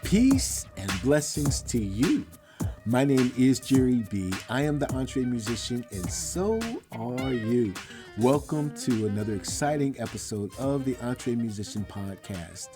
Peace and blessings to you. My name is Jere B. I am the EntreMusician, and so are you. Welcome to another exciting episode of the EntreMusician podcast.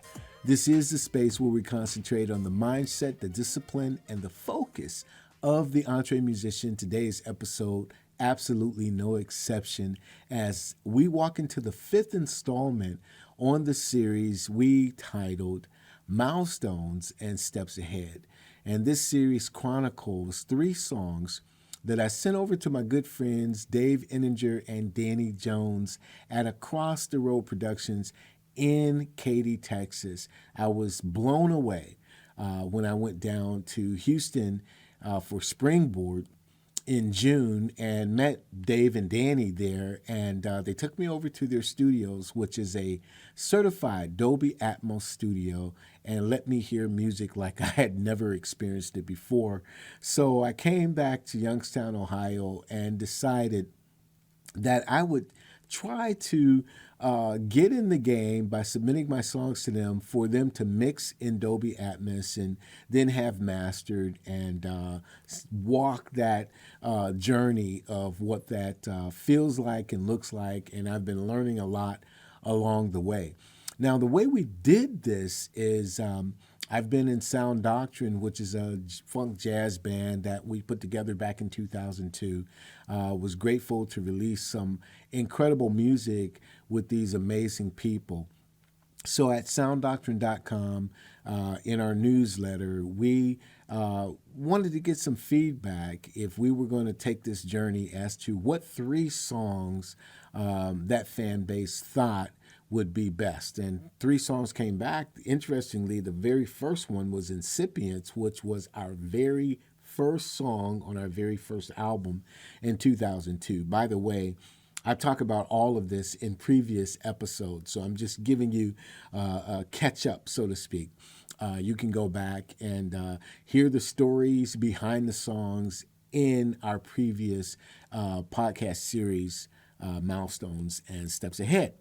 This is the space where we concentrate on the mindset, the discipline, and the focus of the EntreMusician. Today's episode, absolutely no exception, as we walk into the fifth installment on the series we titled Milestones and Steps Ahead. And this series chronicles 3 songs that I sent over to my good friends Dave Enninger and Danny Jones at Across the Road Productions in Katy, Texas. I was blown away when I went down to Houston for Springboard in June and met Dave and Danny there, and they took me over to their studios, which is a certified Dolby Atmos studio, and let me hear music like I had never experienced it before. So I came back to Youngstown, Ohio, and decided that I would try to get in the game by submitting my songs to them for them to mix in Dolby Atmos and then have mastered and walk that journey of what that feels like and looks like. And I've been learning a lot along the way. Now, the way we did this is I've been in Sound Doctrine, which is a funk jazz band that we put together back in 2002. Was grateful to release some incredible music with these amazing people. So at sounddoctrine.com, in our newsletter, we wanted to get some feedback if we were going to take this journey as to what 3 songs that fan base thought would be best. And 3 songs came back. Interestingly, the very first one was Incipients, which was our very first song on our very first album in 2002. By the way, I talk about all of this in previous episodes, so I'm just giving you a catch up, so to speak. You can go back and hear the stories behind the songs in our previous podcast series, Milestones and Steps Ahead.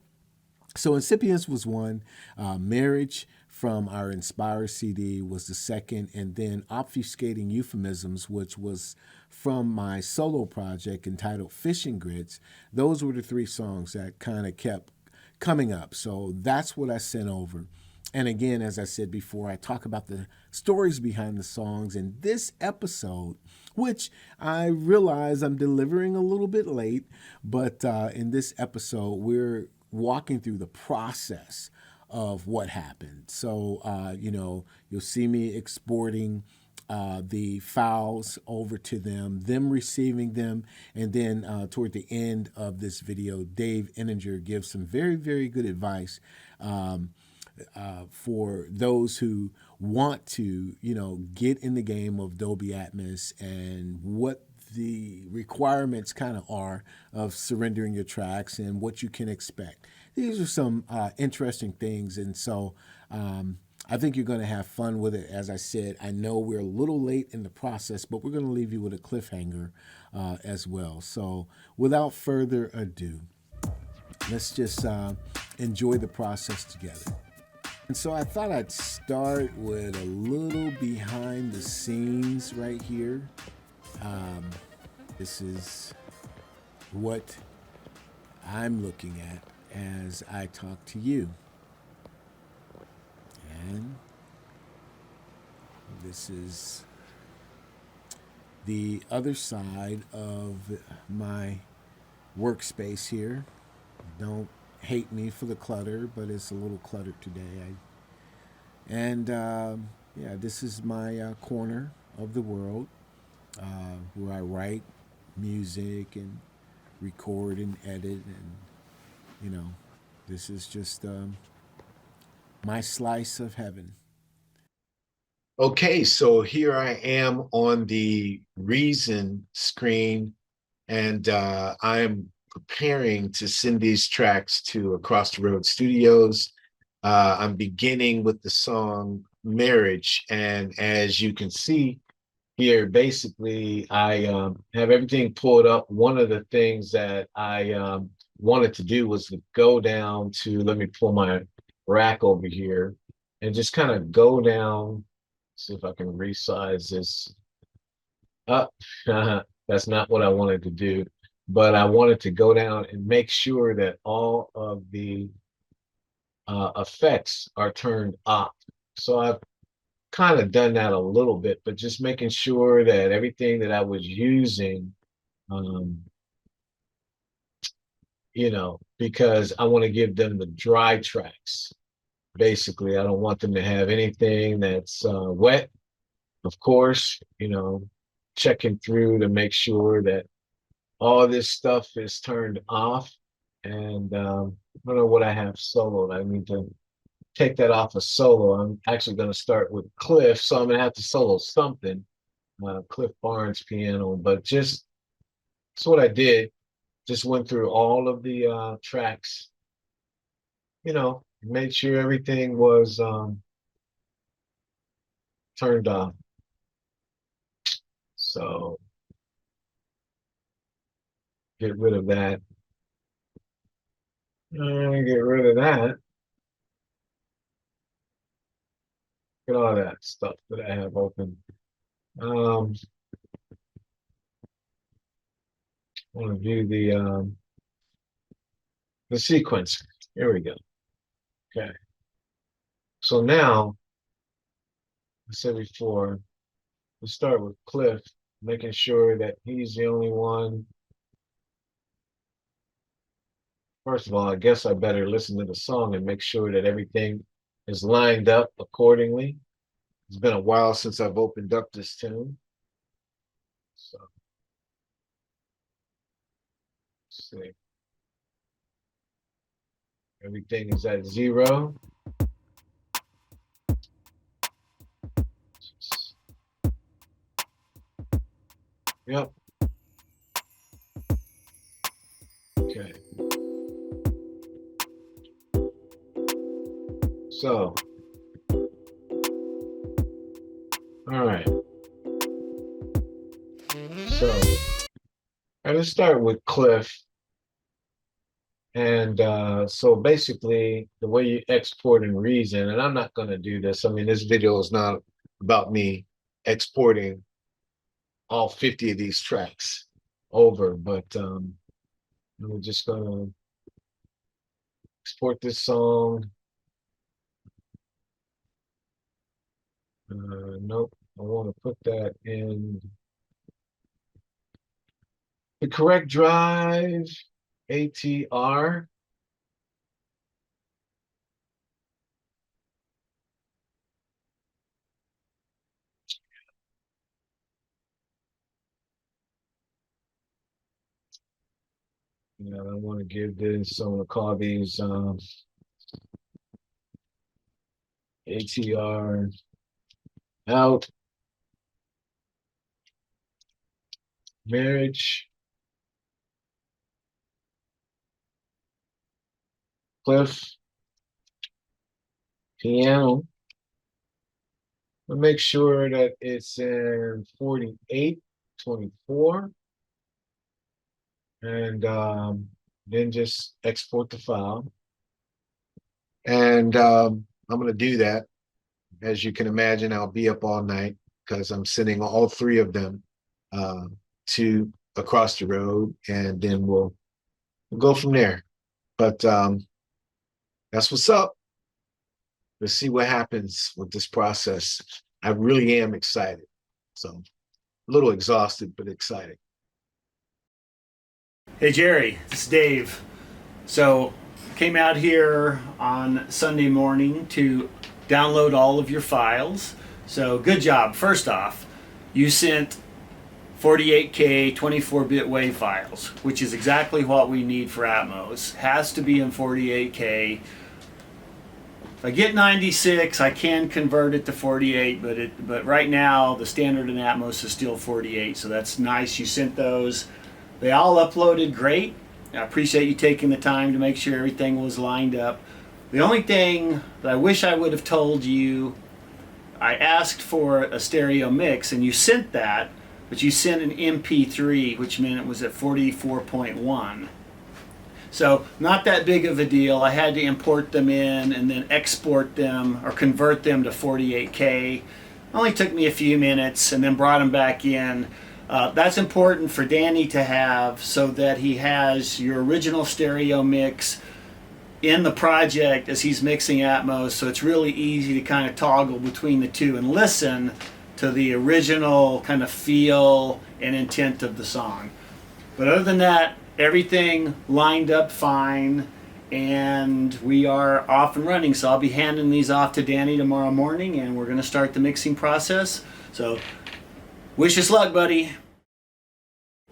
So Incipients was one, Marriage from our Inspire CD was the second, and then Obfuscating Euphemisms, which was from my solo project entitled Fishing Grits. Those were the 3 songs that kind of kept coming up. So that's what I sent over. And again, as I said before, I talk about the stories behind the songs in this episode, which I realize I'm delivering a little bit late, but in this episode, we're walking through the process of what happened. So, you'll see me exporting the files over to them receiving them, and then toward the end of this video, Dave Enninger gives some very, very good advice for those who want to, get in the game of Dolby Atmos and what the requirements kind of are of surrendering your tracks and what you can expect. These are some interesting things, and so I think you're going to have fun with it. As I said, I know we're a little late in the process, but we're going to leave you with a cliffhanger as well. So without further ado, let's just enjoy the process together. And so I thought I'd start with a little behind the scenes right here. This is what I'm looking at as I talk to you. And this is the other side of my workspace here. Don't hate me for the clutter, but it's a little cluttered today. This is my corner of the world where I write music and record and edit, and this is just my slice of heaven. Okay, so here I am on the Reason screen, and I am preparing to send these tracks to Across the Road Studios. I'm beginning with the song Marriage, and as you can see here, basically, I have everything pulled up. One of the things that I wanted to do was to go down to, let me pull my rack over here, and just kind of go down See if I can resize this up. That's not what I wanted to do, but I wanted to go down and make sure that all of the effects are turned off. So I've kind of done that a little bit, but just making sure that everything that I was using, um, because I want to give them the dry tracks. Basically, I don't want them to have anything that's wet. Of course, checking through to make sure that all this stuff is turned off. And I don't know what I have soloed. I need to take that off of solo. I'm actually going to start with Cliff, so I'm going to have to solo something, Cliff Barnes piano. But just that's what I did. Just went through all of the tracks, made sure everything was turned off. So get rid of that. Get rid of that. Get all that stuff that I have open. I want to view the sequence. Here we go. Okay. So now, I said before, we start with Cliff, making sure that he's the only one. First of all, I guess I better listen to the song and make sure that everything is lined up accordingly. It's been a while since I've opened up this tune. So, let's see. Everything is at 0. Yep. Okay. So, all right. So, I'm going to start with Cliff. And so basically, the way you export in Reason, and I'm not going to do this. I mean, this video is not about me exporting all 50 of these tracks over, but we're just going to export this song. Nope, I want to put that in the correct drive, ATR. I want to give this, I'm going to call these ATR out, marriage, Cliff, piano. I'll make sure that it's in 48, 24, and then just export the file. And I'm going to do that. As you can imagine, I'll be up all night because I'm sending all 3 of them to across the road, and then we'll go from there. But that's what's up. Let's see what happens with this process. I really am excited. So a little exhausted, but excited. Hey Jerry, this is Dave. So came out here on Sunday morning to download all of your files. So good job. First off, you sent 48K 24-bit WAV files, which is exactly what we need for Atmos. Has to be in 48K. If I get 96, I can convert it to 48, but right now the standard in Atmos is still 48, so that's nice. You sent those. They all uploaded great. I appreciate you taking the time to make sure everything was lined up. The only thing that I wish I would have told you, I asked for a stereo mix and you sent that, but you sent an MP3, which meant it was at 44.1. So not that big of a deal. I had to import them in and then export them or convert them to 48K. Only took me a few minutes, and then brought him back in. That's important for Danny to have so that he has your original stereo mix in the project as he's mixing Atmos, so it's really easy to kind of toggle between the two and listen to the original kind of feel and intent of the song. But other than that, everything lined up fine, and we are off and running. So I'll be handing these off to Danny tomorrow morning, and we're going to start the mixing process. So wish us luck, buddy.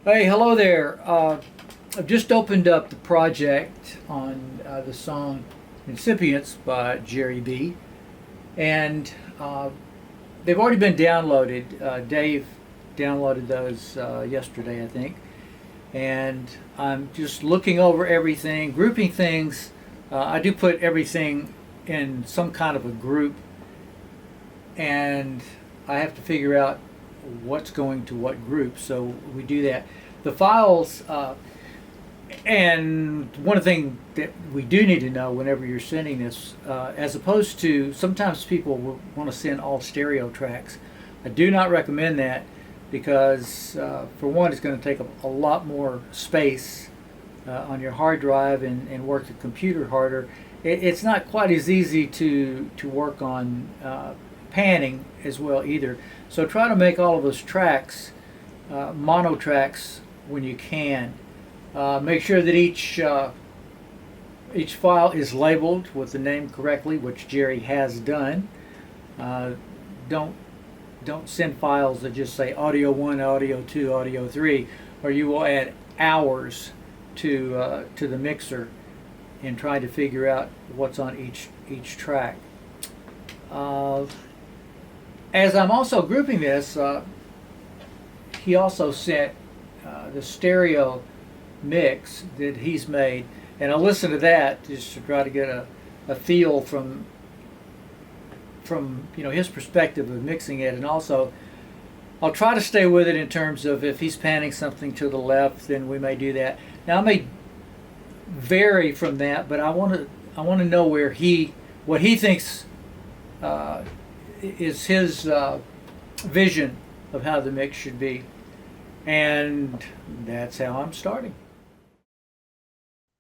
Hey, hello there. I've just opened up the project on the song Incipients by Jere B. And they've already been downloaded. Dave downloaded those yesterday, I think. And I'm just looking over everything, grouping things. I do put everything in some kind of a group, and I have to figure out what's going to what group, so we do that. The files, and one thing that we do need to know whenever you're sending this, as opposed to sometimes people will want to send all stereo tracks. I do not recommend that, because for one, it's going to take a lot more space on your hard drive and work the computer harder. It's not quite as easy to work on panning as well either. So try to make all of those tracks mono tracks when you can. Make sure that each file is labeled with the name correctly, which Jere has done. Don't send files that just say audio 1, audio 2, audio 3, or you will add hours to the mixer in trying to figure out what's on each track. As I'm also grouping this, he also sent the stereo mix that he's made, and I'll listen to that just to try to get a feel from his perspective of mixing it. And also I'll try to stay with it in terms of if he's panning something to the left, then we may do that. Now I may vary from that, but I want to know what he thinks is his vision of how the mix should be, and that's how I'm starting.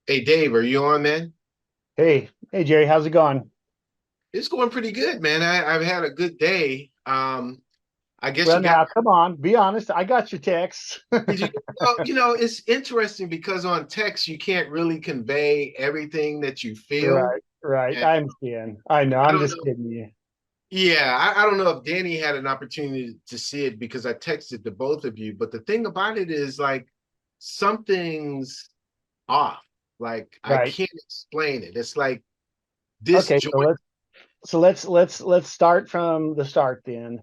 Hey, Dave, are you on, man? Hey, Jere, how's it going? It's going pretty good, man. I've had a good day. I guess Well, you now, got. come on, be honest. I got your texts. Well, it's interesting because on text you can't really convey everything that you feel. Right. And I understand. I know. I I'm don't just know. kidding you. Yeah, I don't know if Danny had an opportunity to see it because I texted to both of you. But the thing about it is, like, something's off. Like, I Right. can't explain it. It's like Okay. disjoint. So let's start from the start then.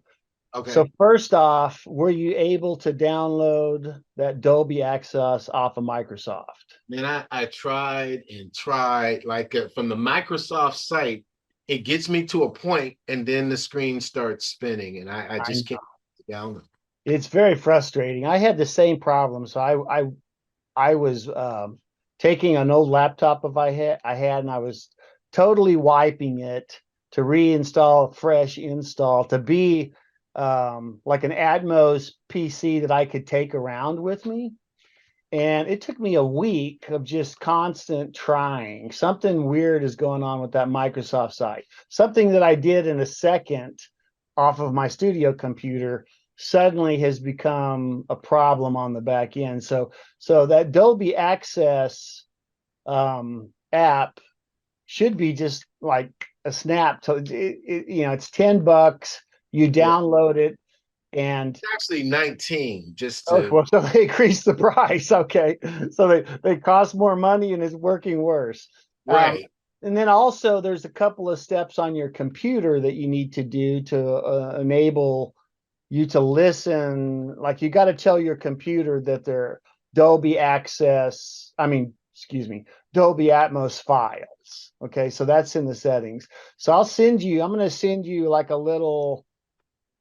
So Okay. first off, were you able to download that Dolby Access off of Microsoft? Man, I tried and tried. Like, from the Microsoft site, it gets me to a point, and then the screen starts spinning, and I I just know. can't get down. It's very frustrating. I had the same problem. So I was taking an old laptop I had, and I was totally wiping it to reinstall, fresh install, to be like an Atmos PC that I could take around with me. And it took me a week of just constant trying. Something weird is going on with that Microsoft site. Something that I did in a second off of my studio computer suddenly has become a problem on the back end. So that Dolby Access app should be just like a snap. It's $10. You download it, and It's actually 19, just oh, to well, so they increased the price. Okay, so they cost more money and it's working worse. right. And then also there's a couple of steps on your computer that you need to do to enable you to listen. Like, you got to tell your computer that they're Dolby Access, Dolby Atmos files. Okay, so that's in the settings. So I'm going to send you like a little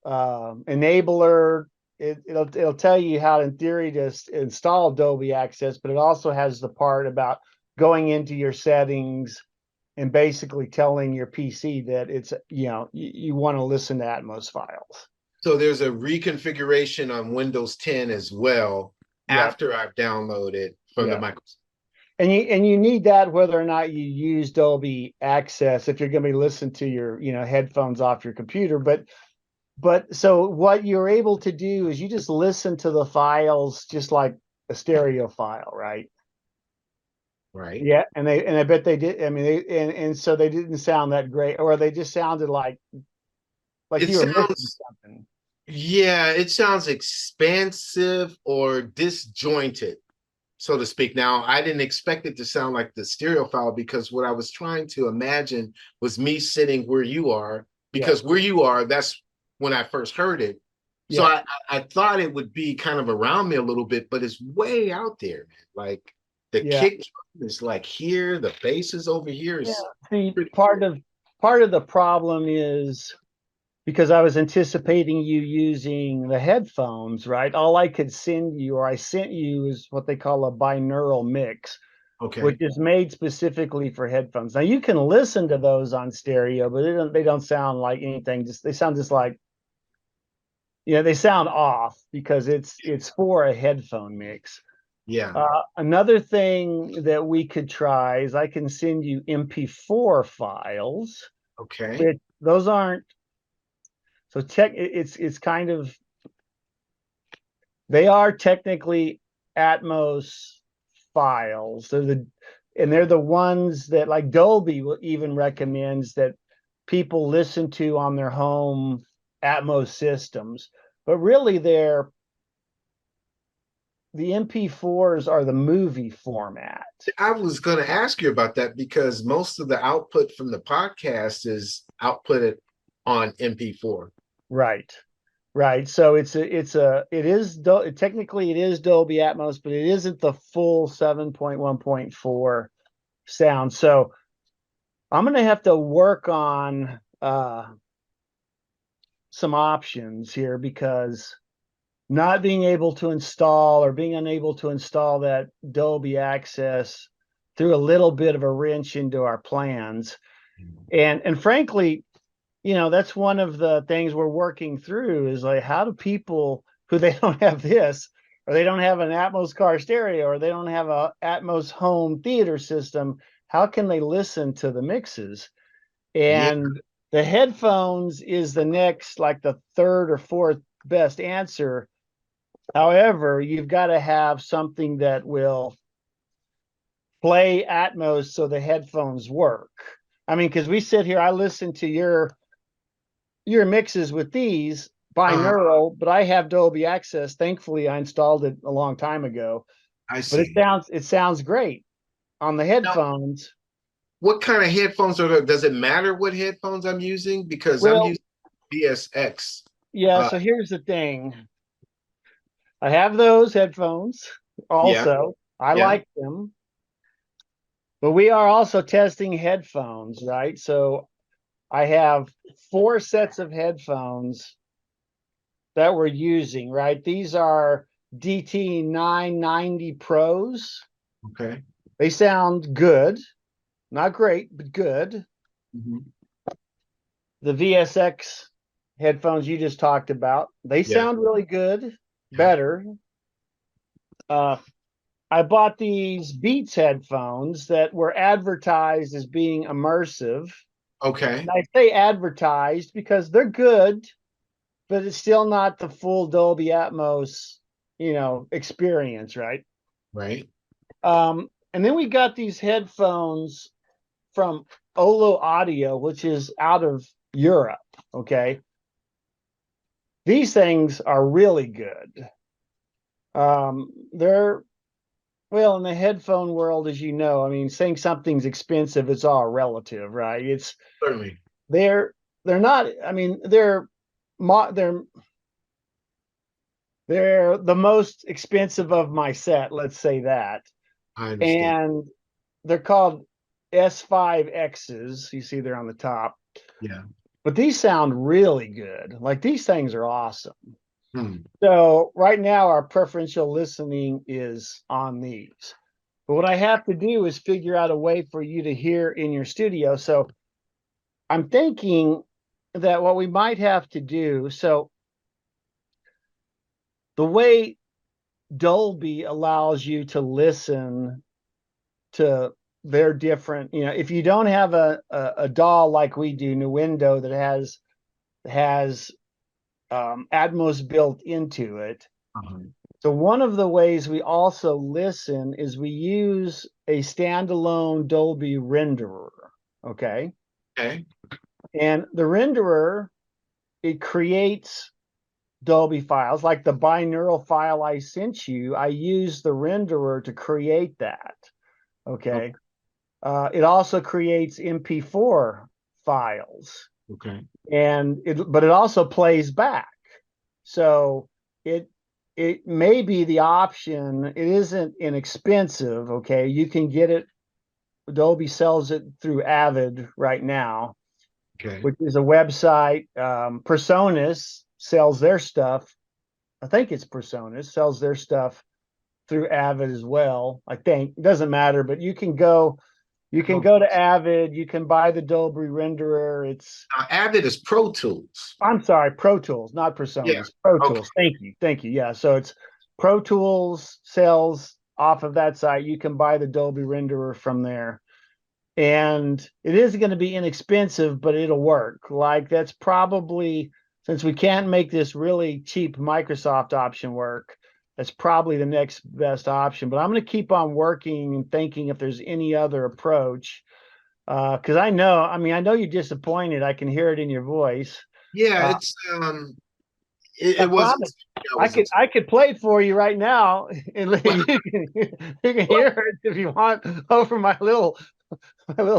enabler. It'll tell you how, in theory, to install Dolby Access, but it also has the part about going into your settings and basically telling your PC that it's, you want to listen to Atmos files. So there's a reconfiguration on Windows 10 as well after I've downloaded from the Microsoft. And you need that whether or not you use Dolby Access, if you're going to be listening to your, headphones off your computer. But so what you're able to do is you just listen to the files just like a stereo file, right? Right. Yeah, and I bet they did. I mean, and so they didn't sound that great, or they just sounded like you were missing something. Yeah, it sounds expansive or disjointed, so to speak. Now, I didn't expect it to sound like the stereo file because what I was trying to imagine was me sitting where you are, because where you are, that's when I first heard it. So I thought it would be kind of around me a little bit, but it's way out there, man. Like the kick drum is like here, the bass is over here. See, part of the problem is because I was anticipating you using the headphones, right? All I could send you, or I sent you, is what they call a binaural mix, which is made specifically for headphones. Now you can listen to those on stereo, but they don't sound like anything. They sound just like, they sound off because it's for a headphone mix. Yeah. Another thing that we could try is I can send you MP4 files. Okay. Those aren't. So it's kind of, they are technically Atmos files. They're the ones that, like, Dolby even recommends that people listen to on their home Atmos systems. But really the MP4s are the movie format. I was going to ask you about that because most of the output from the podcast is outputted on MP4. Right. So technically it is Dolby Atmos, but it isn't the full 7.1.4 sound. So I'm going to have to work on some options here, because not being able to install, or being unable to install that Dolby Access threw a little bit of a wrench into our plans. And frankly, that's one of the things we're working through, is like, how do people who they don't have this, or they don't have an Atmos car stereo, or they don't have a Atmos home theater system, how can they listen to the mixes? And the headphones is the next, like the third or fourth best answer. However, you've got to have something that will play Atmos so the headphones work. I mean, because we sit here, I listen to your mixes with these binaural, but I have Dolby Access. Thankfully, I installed it a long time ago. I see. But it sounds great on the headphones. Now, what kind of headphones are there? Does it matter what headphones I'm using? Because I'm using VSX. Yeah, so here's the thing. I have those headphones also. I like them. But we are also testing headphones, right? So I have 4 sets of headphones that we're using, right? These are DT 990 Pros. Okay. They sound good. Not great, but good. Mm-hmm. The VSX headphones you just talked about, they sound really good, better. I bought these Beats headphones that were advertised as being immersive. Okay. And I say advertised because they're good, but it's still not the full Dolby Atmos, experience, right? Right. And then we got these headphones from Olo Audio, which is out of Europe. Okay. These things are really good. They're, well, in the headphone world, as you know, I mean, saying something's expensive, it's all relative, right? It's certainly they're not. I mean, they're the most expensive of my set. Let's say that. I understand. And they're called S5Xs. You see, they're on the top. Yeah. But these sound really good. Like, these things are awesome. So right now our preferential listening is on these. But what I have to do is figure out a way for you to hear in your studio. So I'm thinking that what we might have to do, so the way Dolby allows you to listen to their different, if you don't have a DAW like we do, New Window, that has Atmos built into it. So one of the ways we also listen is we use a standalone Dolby renderer. Okay. Okay. And the renderer, it creates Dolby files, like the binaural file I sent you. I use the renderer to create that. Okay. It also creates MP4 files. Okay. But it also plays back. So it may be the option. It isn't inexpensive. Okay. You can get it. Dolby sells it through Avid right now, Okay. which is a website. Personas sells their stuff. I think it's Personas sells their stuff through Avid as well. I think it doesn't matter, but you can go to Avid. You can buy the Dolby renderer. It's Avid is Pro Tools. I'm sorry, Pro Tools, not Personas. Yeah. Pro Okay. Tools. Thank you. Yeah. So it's Pro Tools sells off of that site. You can buy the Dolby renderer from there. And it is going to be inexpensive, but it'll work. Like that's probably, since we can't make this really cheap Microsoft option work, that's probably the next best option. But I'm going to keep on working and thinking if there's any other approach. Because I know you're disappointed. I can hear it in your voice. Yeah, Uh, it wasn't. I could play it for you right now, and you can hear it if you want over my little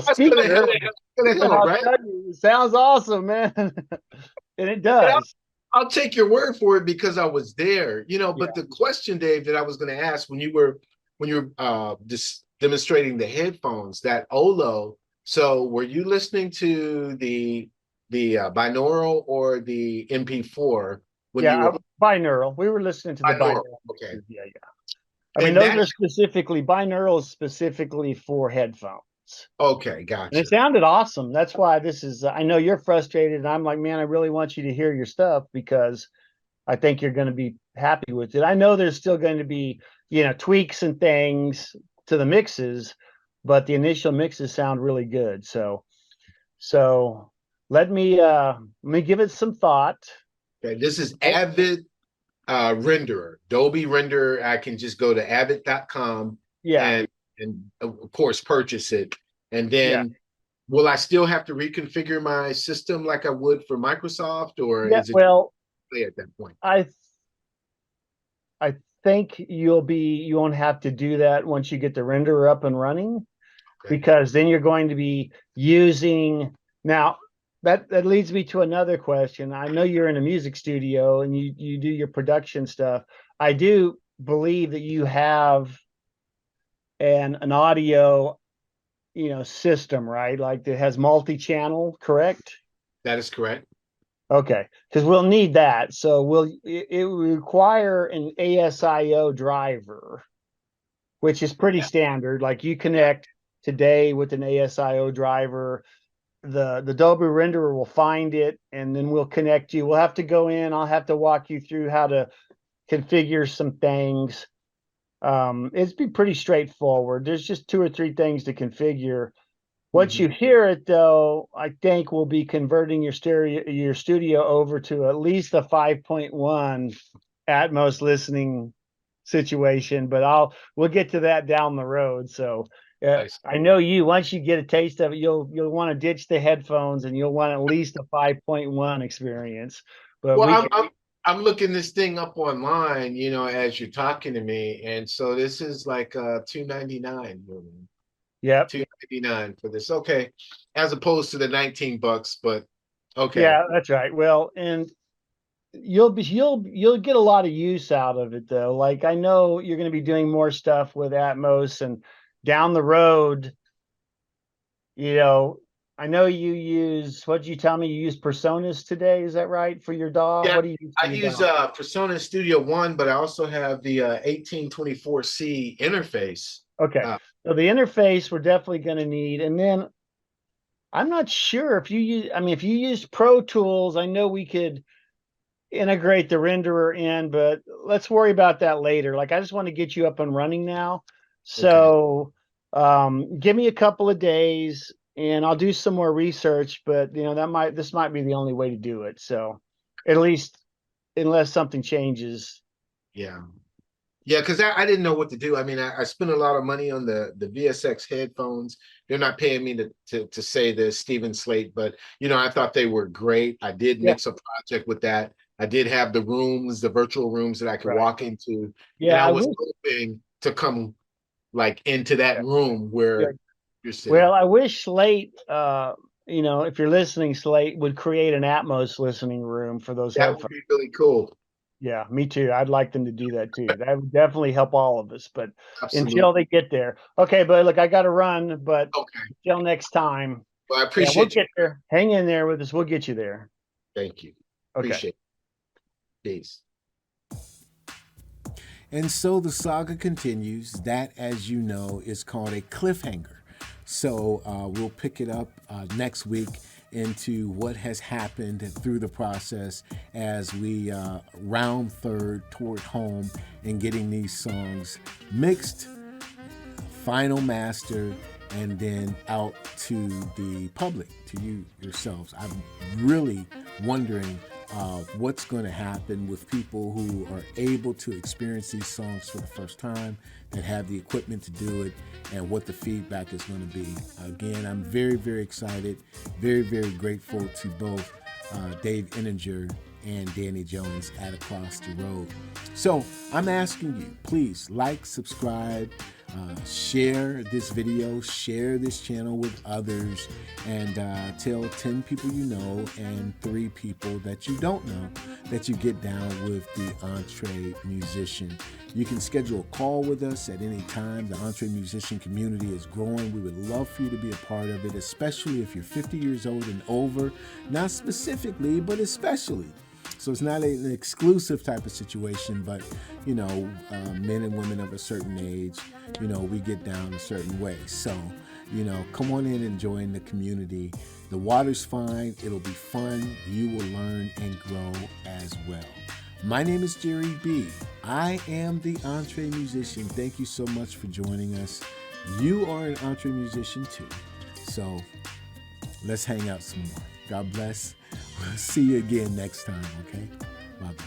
speaker. Gonna help, right? It sounds awesome, man, and it does. I'll take your word for it because I was there, But the question, Dave, that I was going to ask when you were just demonstrating the headphones, that Olo. So, were you listening to the binaural or the MP4 when you were binaural? We were listening to the binaural. Okay. Yeah. I mean, those are binaural is specifically for headphones. Okay, gotcha. And it sounded awesome. That's why I know you're frustrated, and I'm like, man, I really want you to hear your stuff because I think you're going to be happy with it. I know there's still going to be, tweaks and things to the mixes, but the initial mixes sound really good. So let me give it some thought. Okay, this is Avid renderer, Dolby renderer. I can just go to avid.com and of course purchase it. And then will I still have to reconfigure my system like I would for Microsoft, or is it play at that point? I think you won't have to do that once you get the renderer up and running, because then you're going to be using now. That leads me to another question. I know you're in a music studio and you do your production stuff. I do believe that you have an audio, system, right? Like that has multi-channel, correct? That is correct. Okay, because we'll need that. So it will require an ASIO driver, which is pretty standard. Like you connect today with an ASIO driver. The Dolby renderer will find it, and then we'll connect you. We'll have to go in. I'll have to walk you through how to configure some things. It's be pretty straightforward. There's just 2 or 3 things to configure. Once you hear it, though, I think we'll be converting your studio over to at least a 5.1 Atmos listening situation, but we'll get to that down the road. So I know once you get a taste of it, you'll want to ditch the headphones and you'll want at least a 5.1 experience. But I'm looking this thing up online, as you're talking to me, and so this is like $299. Yeah, $299 for this. Okay, as opposed to the $19, but okay. Yeah, that's right. Well, and you'll get a lot of use out of it, though. Like I know you're going to be doing more stuff with Atmos, and down the road, I know you use, what did you tell me? You use Personas today, is that right? For your DAW? Yeah, What do you use for I your use DAW? Persona Studio One, but I also have the 1824C interface. Okay. Uh, So the interface we're definitely going to need. And then I'm not sure if you use, I mean, if you use Pro Tools, I know we could integrate the renderer in, but let's worry about that later. Like, I just want to get you up and running now. okay. So give me a couple of days and I'll do some more research, but this might be the only way to do it. So at least unless something changes. Yeah. Yeah, because I didn't know what to do. I mean, I spent a lot of money on the VSX headphones. They're not paying me to say the Steven Slate, but I thought they were great. I did Yeah. mix a project with that. I did have the rooms, the virtual rooms that I could Right. walk into. And Yeah, I I was wish. hoping to come like into that room Yeah. where you're sitting. Well, I wish Slate, if you're listening, Slate would create an Atmos listening room for those That would headphones. be really cool. Yeah, me too. I'd like them to do that too. That would definitely help all of us. But Absolutely. until they get there, okay. But look, I got to run. But Okay. until next time, Well, I yeah, we'll appreciate you. get there. Hang in there with us. We'll get you there. Thank you. Okay. Appreciate it. Peace. And so the saga continues. That, as you know, is called a cliffhanger. So we'll pick it up next week into what has happened through the process as we round third toward home and getting these songs mixed, final mastered, and then out to the public, to you yourselves. I'm really wondering what's going to happen with people who are able to experience these songs for the first time, that have the equipment to do it, and what the feedback is going to be. Again, I'm very, very excited, very, very grateful to both Dave Inninger and Danny Jones at Across the Road. So I'm asking you, please like, subscribe, share this video, share this channel with others, and tell 10 people you know and 3 people that you don't know that you get down with the EntreMusician. You can schedule a call with us at any time. The EntreMusician community is growing. We would love for you to be a part of it, especially if you're 50 years old and over. Not specifically, but especially. So it's not an exclusive type of situation, but, men and women of a certain age, we get down a certain way. So, come on in and join the community. The water's fine. It'll be fun. You will learn and grow as well. My name is Jere B. I am the EntreMusician. Thank you so much for joining us. You are an EntreMusician too. So let's hang out some more. God bless. We'll see you again next time, okay? Bye-bye.